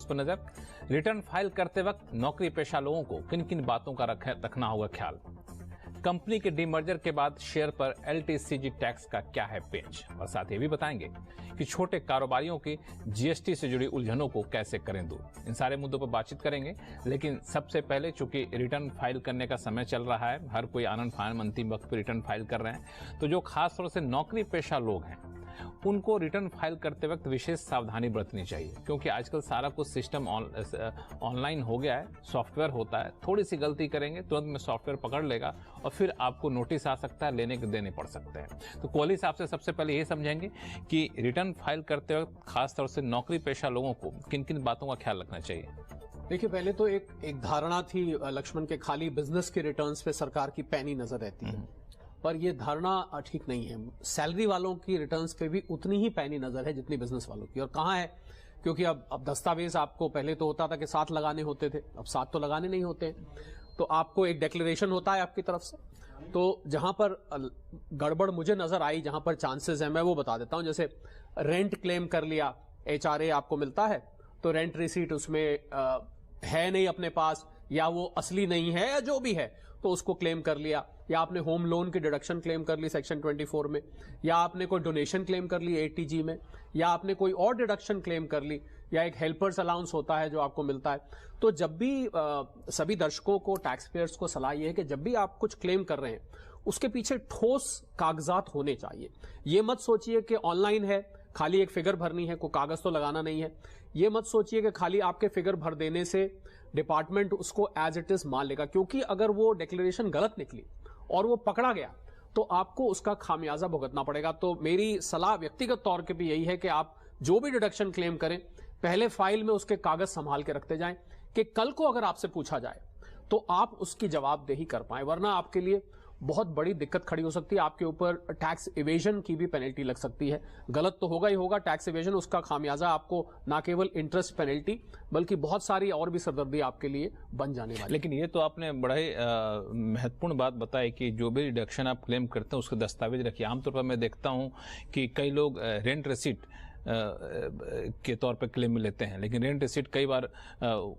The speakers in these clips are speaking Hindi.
पर नजर। रिटर्न फाइल करते वक्त नौकरी पेशा लोगों को किन किन बातों का रखना होगा ख्याल। कंपनी के डीमर्जर के बाद शेयर पर LTCG टैक्स का क्या है पेच, और साथ ही भी बताएंगे कि छोटे कारोबारियों की GST से जुड़ी उलझनों को कैसे करें दूर। इन सारे मुद्दों पर बातचीत करेंगे, लेकिन सबसे पहले चूंकि रिटर्न फाइल करने का समय चल रहा है, हर कोई आनंद फानंद अंतिम वक्त पर रिटर्न फाइल कर रहे हैं, तो जो खासतौर से नौकरी पेशा लोग हैं उनको रिटर्न फाइल करते वक्त विशेष सावधानी बरतनी चाहिए, क्योंकि आजकल सारा कुछ सिस्टम ऑनलाइन हो गया है, सॉफ्टवेयर होता है। थोड़ी सी गलती करेंगे तुरंत में सॉफ्टवेयर पकड़ लेगा और फिर आपको नोटिस आ सकता है, लेने के देने पड़ सकते हैं। तो कोहली साहब से सबसे पहले ये समझेंगे कि रिटर्न फाइल करते वक्त खासतौर से नौकरी पेशा लोगों को किन किन बातों का ख्याल रखना चाहिए। देखिए, पहले तो एक धारणा थी लक्ष्मण के खाली बिजनेस के रिटर्न्स पे सरकार की पैनी नजर रहती है, पर यह धारणा ठीक नहीं है। सैलरी वालों की रिटर्न्स पे भी उतनी ही पैनी नजर है जितनी बिजनेस वालों की। और कहां है, क्योंकि अब दस्तावेज आपको पहले तो होता था कि 7 लगाने होते थे, अब 7 तो लगाने नहीं होते। तो आपको एक डिक्लेरेशन होता है आपकी तरफ से। तो जहां पर गड़बड़ मुझे नजर आई, जहां पर चांसेस है, मैं वो बता देता हूं। जैसे रेंट क्लेम कर लिया, HRA आपको मिलता है, तो रेंट रिसीट उसमें है नहीं अपने पास, या वो असली नहीं है, या जो भी है, तो उसको क्लेम कर लिया। या आपने होम लोन की डिडक्शन क्लेम कर ली सेक्शन 24 में, या आपने कोई डोनेशन क्लेम कर ली 80G में, या आपने कोई और डिडक्शन क्लेम कर ली, या एक हेल्पर्स अलाउंस होता है जो आपको मिलता है। तो जब भी सभी दर्शकों को, टैक्स पेयर्स को सलाह यह है कि जब भी आप कुछ क्लेम कर रहे हैं उसके पीछे ठोस कागजात होने चाहिए। ये मत सोचिए कि ऑनलाइन है, खाली एक फिगर भरनी है, कोई कागज तो लगाना नहीं है। ये मत सोचिए कि खाली आपके फिगर भर देने से डिपार्टमेंट उसको एज इट इज मान लेगा, क्योंकि अगर वो डिक्लेरेशन गलत निकली और वो पकड़ा गया तो आपको उसका खामियाजा भुगतना पड़ेगा। तो मेरी सलाह व्यक्तिगत तौर पे भी यही है कि आप जो भी डिडक्शन क्लेम करें, पहले फाइल में उसके कागज संभाल के रखते जाएं, कि कल को अगर आपसे पूछा जाए तो आप उसकी जवाबदेही कर पाए, वरना आपके लिए बहुत बड़ी दिक्कत खड़ी हो सकती है। आपके ऊपर टैक्स इवेजन की भी पेनल्टी लग सकती है। गलत तो होगा ही होगा टैक्स इवेजन, उसका खामियाजा आपको ना केवल इंटरेस्ट पेनल्टी बल्कि बहुत सारी और भी सरदर्दी आपके लिए बन जाने वाली। लेकिन ये तो आपने बड़ा ही महत्वपूर्ण बात बताई कि जो भी डिडक्शन आप क्लेम करते हैं उसके दस्तावेज रखिए। आमतौर पर मैं देखता हूं कि कई लोग रेंट रिसीट के तौर पे क्लेम में लेते हैं, लेकिन रेंट रिसीट कई बार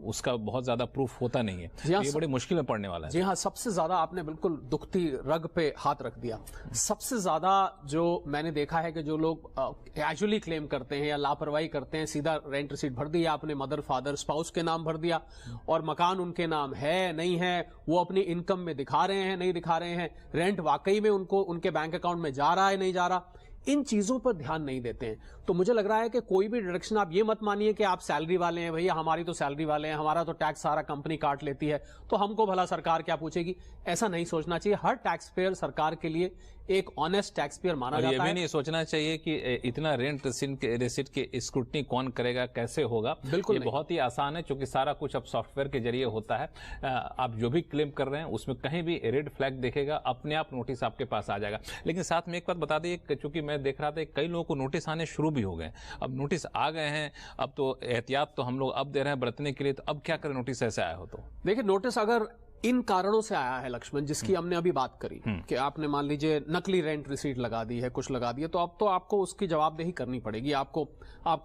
उसका बहुत ज्यादा प्रूफ होता नहीं है। तो ये बड़ी मुश्किल में पड़ने वाला है। जी हाँ, सबसे ज्यादा आपने बिल्कुल दुखती रग पे हाथ रख दिया। सबसे ज्यादा जो मैंने देखा है कि जो लोग कैजुअली क्लेम करते हैं या लापरवाही करते हैं, सीधा रेंट रिसीट भर दिया आपने, मदर फादर स्पाउस के नाम भर दिया, और मकान उनके नाम है नहीं है, वो अपनी इनकम में दिखा रहे हैं नहीं दिखा रहे हैं, रेंट वाकई में उनको उनके बैंक अकाउंट में जा रहा है नहीं जा रहा, इन चीजों पर ध्यान नहीं देते हैं। तो मुझे लग रहा है कि कोई भी डिडक्शन, आप ये मत मानिए कि आप सैलरी वाले हैं, भैया हमारी तो सैलरी वाले हैं, हमारा तो टैक्स सारा कंपनी काट लेती है, तो हमको भला सरकार क्या पूछेगी। ऐसा नहीं सोचना चाहिए। हर टैक्स पेयर सरकार के लिए एक ऑनेस्ट टैक्स पेयर माना जाता है। ये भी नहीं सोचना चाहिए कि इतना रेंट रिसीट के स्क्रूटनी कौन करेगा, कैसे होगा। बिल्कुल ये बहुत ही आसान है, क्योंकि सारा कुछ अब सॉफ्टवेयर के जरिए होता है। आप जो भी क्लेम कर रहे हैं उसमें कहीं भी रेड फ्लैग देखेगा, अपने आप नोटिस आपके पास आ जाएगा। लेकिन साथ में एक बात बता दें, चूंकि मैं देख रहा था कई लोगों को नोटिस आने शुरू भी हो गए। अब नोटिस आ गए हैं, अब तो एहतियात तो हम लोग अब दे रहे हैं बरतने के लिए, तो अब क्या करें नोटिस ऐसे आया हो तो। देखिए, नोटिस अगर इन कारणों से आया है लक्ष्मण, जिसकी हमने अभी बात करी कि आपने मान लीजिए नकली रेंट रिसीट लगा दी है, कुछ लगा दी है, तो अब तो आपको उसकी जवाबदेही करनी पड़ेगी। आपको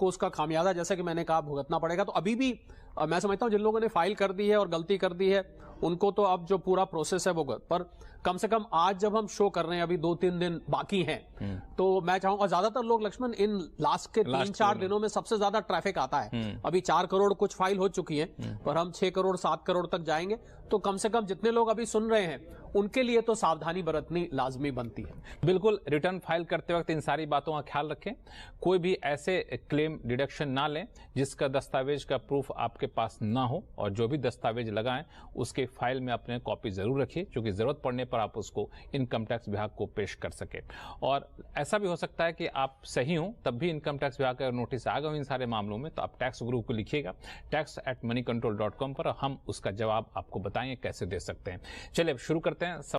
उसका खामियाजा, जैसा कि मैंने कहा, भुगतना पड़ेगा। तो अभी भी मैं समझता हूं जिन लोगों ने फाइल कर दी है और गलती कर दी है उनको तो अब जो पूरा प्रोसेस है वो पर कम से कम आज जब हम शो कर रहे हैं, अभी 2-3 दिन बाकी हैं, तो मैं चाहूंगा, ज्यादातर लोग लक्ष्मण इन लास्ट के 3-4 दिनों में सबसे ज्यादा ट्रैफिक आता है। अभी 4 करोड़ कुछ फाइल हो चुकी है, पर हम 6 करोड़ 7 करोड़ तक जाएंगे। तो कम से कम जितने लोग अभी सुन रहे हैं उनके लिए तो सावधानी बरतनी लाजमी बनती है। बिल्कुल, रिटर्न फाइल करते वक्त इन सारी बातों का ख्याल रखें। कोई भी ऐसे क्लेम डिडक्शन ना लें जिसका दस्तावेज का प्रूफ आपके पास ना हो, और जो भी दस्तावेज लगाएं उसके फाइल में अपने कॉपी जरूर रखिए, क्योंकि जरूरत पड़ने पर आप उसको इनकम टैक्स विभाग को पेश कर सके। और ऐसा भी हो सकता है कि आप सही हो तब भी इनकम टैक्स विभाग का नोटिस आ गए हो इन सारे मामलों में, तो आप टैक्स गुरु को लिखिएगा tax@moneycontrol.com पर, हम उसका जवाब आपको बताएंगे कैसे दे सकते हैं। चलिए अब शुरू करते हैं।